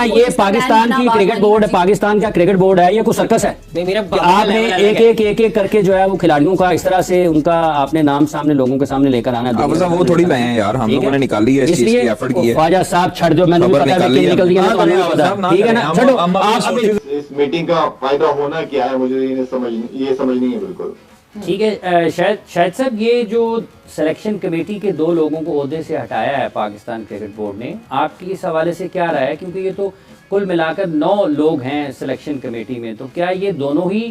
क्या ये पाकिस्तान की क्रिकेट बोर्ड है, पाकिस्तान का क्रिकेट बोर्ड है, ये कुछ सर्कस है? आपने एक करके जो है वो खिलाड़ियों का इस तरह से उनका आपने नाम सामने लोगों के सामने लेकर आना, वो थोड़ी लाए हैं यार, हम लोगों ने निकाली है, इस चीज की एफर्ट की है। ख्वाजा साहब छड़ जो मैंने निकल दिया, ठीक है ना, छोड़ो। आप इस मीटिंग का फायदा होना क्या है, मुझे ये समझ नहीं है बिल्कुल। ठीक है, शायद साहब ये जो सिलेक्शन कमेटी के 2 लोगों को ओहदे से हटाया है पाकिस्तान क्रिकेट बोर्ड ने, आपकी इस हवाले से क्या राय है? क्योंकि ये तो कुल मिलाकर 9 लोग हैं सिलेक्शन कमेटी में, तो क्या ये दोनों ही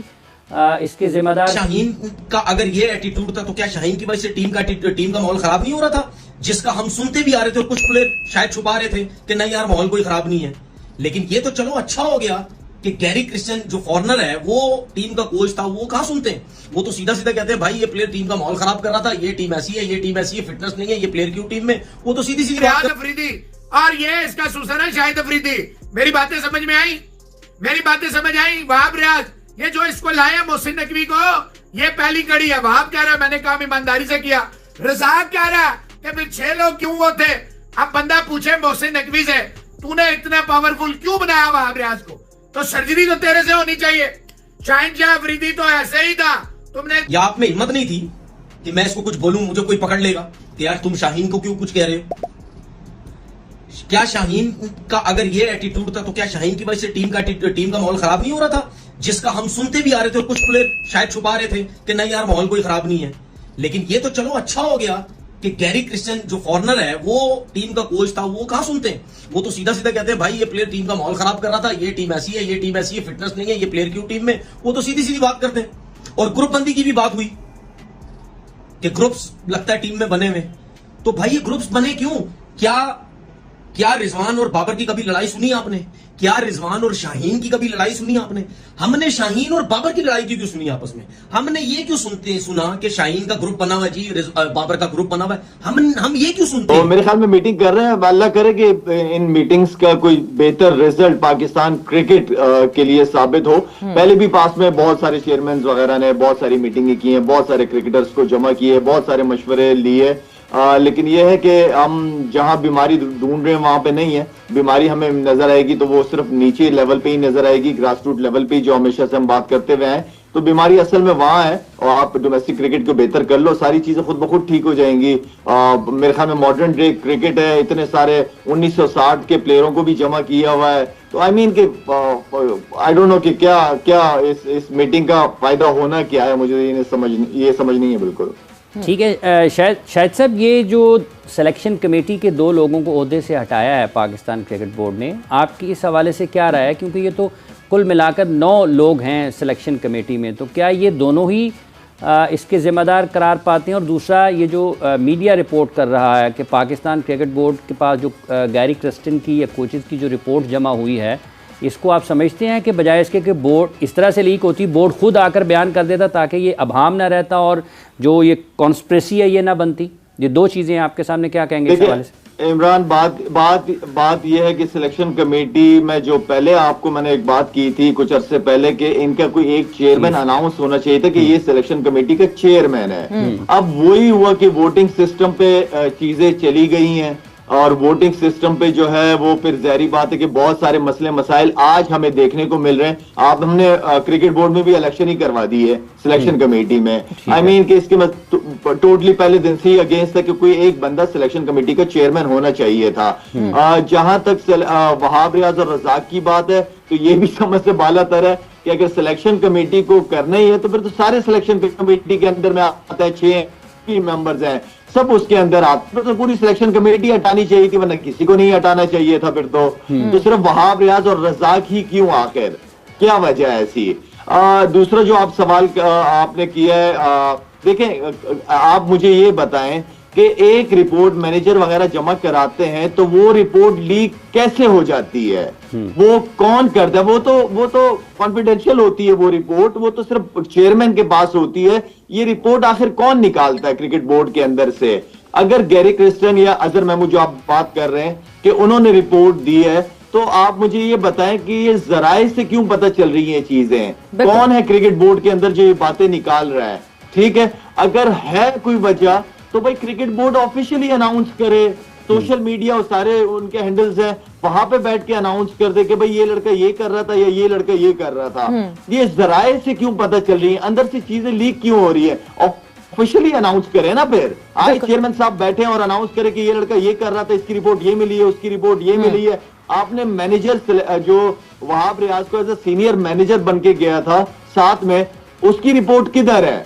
इसके जिम्मेदार? शाहीन का अगर ये एटीट्यूड था तो क्या शाहीन की वजह से टीम का माहौल खराब नहीं हो रहा था, जिसका हम सुनते भी आ रहे थे और कुछ प्लेयर शायद छुपा रहे थे कि नहीं यार माहौल कोई खराब नहीं है। लेकिन ये तो चलो अच्छा हो गया कि गैरी क्रिस्टियन जो फॉरनर है वो टीम का कोच था, वो कहां सुनते हैं, वो तो सीधा सीधा कहते हैं भाई ये प्लेयर टीम का माहौल खराब कर रहा था, ये टीम ऐसी है, ये टीम ऐसी है, फिटनेस नहीं है, ये प्लेयर क्यों टीम में, वो तो सीधी सीधी बात अफरीदी और ये इसका सुसर है शाहिद अफरीदी। मेरी बातें समझ में आई, मेरी बातें समझ आई। वहाब रियाज ये जो इसको लाया मोहसिन नकवी को, ये पहली कड़ी है। वहाब कह रहा है मैंने काम ईमानदारी से किया, रज़ाक कह रहा है कि फिर 6 लोग क्यों वो थे। अब बंदा पूछे मोहसिन नकवी से तूने इतना पावरफुल क्यों बनाया वहाब रियाज को, तो सर्जरी तो तेरे से होनी चाहिए। शाहीन शाह अफरीदी तो ऐसे ही था, तुमने या आप में हिम्मत नहीं थी कि मैं इसको कुछ बोलूं मुझे कोई पकड़ लेगा कि यार तुम शाहीन को क्यों कुछ कह रहे हो। क्या शाहीन का अगर ये एटीट्यूड था तो क्या शाहीन की वजह से टीम का माहौल खराब नहीं हो रहा था, जिसका हम सुनते भी आ रहे थे और कुछ प्लेयर शायद छुपा रहे थे कि नहीं यार माहौल कोई खराब नहीं है। लेकिन ये तो चलो अच्छा हो गया कि गैरी क्रिस्टियन जो फॉरनर है वो टीम का कोच था, वो कहां सुनते हैं, वो तो सीधा सीधा कहते हैं भाई ये प्लेयर टीम का माहौल खराब कर रहा था, ये टीम ऐसी है, ये टीम ऐसी है, फिटनेस नहीं है, ये प्लेयर क्यों टीम में, वो तो सीधी सीधी बात करते हैं। और ग्रुप बंदी की भी बात हुई कि ग्रुप्स लगता है टीम में बने हुए, तो भाई ये ग्रुप्स बने क्यों? क्या रिजवान और बाबर की कभी लड़ाई सुनी आपने? क्या रिजवान और शाहीन की कभी लड़ाई सुनी आपने? हमने शाहीन और बाबर की लड़ाई क्यों सुनी आपस में? हमने ये क्यों सुना कि शाहीन का ग्रुप बना हुआ है जी, बाबर का ग्रुप बना हुआ है, हम ये क्यों सुनते हैं? मेरे ख्याल में मीटिंग कर रहे हैं, अल्लाह करे कि इन मीटिंग्स का कोई बेहतर रिजल्ट पाकिस्तान क्रिकेट के लिए साबित हो। पहले भी पास में बहुत सारे चेयरमैन वगैरह ने बहुत सारी मीटिंगें की हैं, बहुत सारे क्रिकेटर्स को जमा किए, बहुत सारे मशवरे लिए, लेकिन यह है कि हम जहां बीमारी ढूंढ रहे हैं वहां पे नहीं है। बीमारी हमें नजर आएगी तो वो सिर्फ नीचे लेवल पे ही नजर आएगी, ग्रास रूट लेवल पे, जो हमेशा से हम बात करते हुए हैं। तो बीमारी असल में वहां है, और आप डोमेस्टिक क्रिकेट को बेहतर कर लो, सारी चीजें खुद ब खुद ठीक हो जाएंगी। मेरे ख्याल में मॉडर्न डे क्रिकेट है, इतने सारे 1960 के प्लेयरों को भी जमा किया हुआ है। तो आई मीन कि आई डोंट नो कि क्या इस मीटिंग का फायदा होना क्या है, मुझे ये समझ नहीं है बिल्कुल। ठीक है, शायद साहब ये जो सिलेक्शन कमेटी के 2 लोगों को ओहदे से हटाया है पाकिस्तान क्रिकेट बोर्ड ने, आपकी इस हवाले से क्या राय है? क्योंकि ये तो कुल मिलाकर 9 लोग हैं सिलेक्शन कमेटी में, तो क्या ये दोनों ही इसके ज़िम्मेदार करार पाते हैं? और दूसरा ये जो मीडिया रिपोर्ट कर रहा है कि पाकिस्तान क्रिकेट बोर्ड के पास जो गैरी क्रिस्टियन की या कोचेज़ की जो रिपोर्ट जमा हुई है, इसको आप समझते हैं कि बजाय इसके कि बोर्ड इस तरह से लीक होती, बोर्ड खुद आकर बयान कर देता ताकि ये अभाम ना रहता और जो ये कॉन्स्पिरेसी है ये ना बनती? ये 2 चीज़ें आपके सामने, क्या कहेंगे इस हवाले से? इमरान, बात यह है कि सिलेक्शन कमेटी में जो पहले आपको मैंने एक बात की थी कुछ अरसे पहले कि इनका कोई एक चेयरमैन अनाउंस होना चाहिए था कि ये सिलेक्शन कमेटी का चेयरमैन है। अब वही हुआ कि वोटिंग सिस्टम पे चीजें चली गई हैं, और वोटिंग सिस्टम पे जो है वो फिर ज़ाहिर बात है कि बहुत सारे मसले मसाइल आज हमें देखने को मिल रहे हैं। हमने क्रिकेट बोर्ड में भी इलेक्शन ही करवा दी है सिलेक्शन कमेटी में। आई मीन कि इसके टोटली पहले दिन से ही अगेंस्ट था कि कोई एक बंदा सिलेक्शन कमेटी का चेयरमैन होना चाहिए था। जहां तक वहाब रियाज और रज़ाक की बात है तो ये भी समझ से बालातर है कि अगर सिलेक्शन कमेटी को करना ही है तो फिर तो सारे सिलेक्शन कमेटी के अंदर में आता है, 6 मेंबर्स हैं, सब उसके अंदर आते, तो पूरी सिलेक्शन कमेटी हटानी चाहिए थी, वरना किसी को नहीं हटाना चाहिए था फिर तो सिर्फ वहाब रियाज और रज़ाक ही क्यों, आखिर क्या वजह है ऐसी? दूसरा जो आप सवाल आपने किया है, देखें आप मुझे ये बताएं कि एक रिपोर्ट मैनेजर वगैरह जमा कराते हैं तो वो रिपोर्ट लीक कैसे हो जाती है? वो कौन करता है? वो तो कॉन्फिडेंशियल होती है वो रिपोर्ट, वो तो सिर्फ चेयरमैन के पास होती है। ये रिपोर्ट आखिर कौन निकालता है क्रिकेट बोर्ड के अंदर से? अगर गैरी क्रिस्टियन या अजहर महमूद जो आप बात कर रहे हैं कि उन्होंने रिपोर्ट दी है, तो आप मुझे ये बताएं कि ये जराए से क्यों पता चल रही हैं चीजें? कौन है क्रिकेट बोर्ड के अंदर जो ये बातें निकाल रहा है? ठीक है, अगर है कोई वजह तो भाई क्रिकेट बोर्ड ऑफिशियली अनाउंस करे सोशल मीडिया और सारे उनके हैंडल्स हैं, वहां पे बैठ के अनाउंस कर दे कि भाई ये लड़का ये कर रहा था या ये लड़का ये कर रहा था। ये जराए से क्यों पता चल रही है, अंदर से चीजें लीक क्यों हो रही है? ऑफिशियली अनाउंस करें ना, फिर आए चेयरमैन साहब बैठे और अनाउंस करें कि ये लड़का ये कर रहा था, इसकी रिपोर्ट ये मिली है, उसकी रिपोर्ट ये मिली है। आपने मैनेजर जो वहाब रियाज को एज ए सीनियर मैनेजर बन के गया था साथ में, उसकी रिपोर्ट किधर है?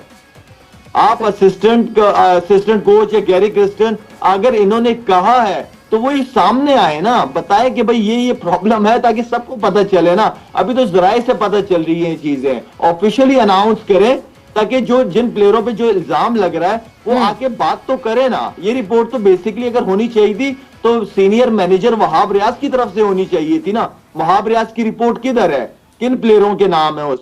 आप असिस्टेंट कोच या गैरी क्रिस्टन, अगर इन्होंने कहा है तो वही सामने आए ना, बताए कि भाई ये प्रॉब्लम है, ताकि सबको पता चले ना। अभी तो जराए से पता चल रही है चीजें, ऑफिशियली अनाउंस करें ताकि जो जिन प्लेयरों पे जो इल्जाम लग रहा है वो आके बात तो करे ना। ये रिपोर्ट तो बेसिकली अगर होनी चाहिए थी तो सीनियर मैनेजर वहाब रियाज की तरफ से होनी चाहिए थी ना। वहाब रियाज की रिपोर्ट किधर है, किन प्लेयरों के नाम है?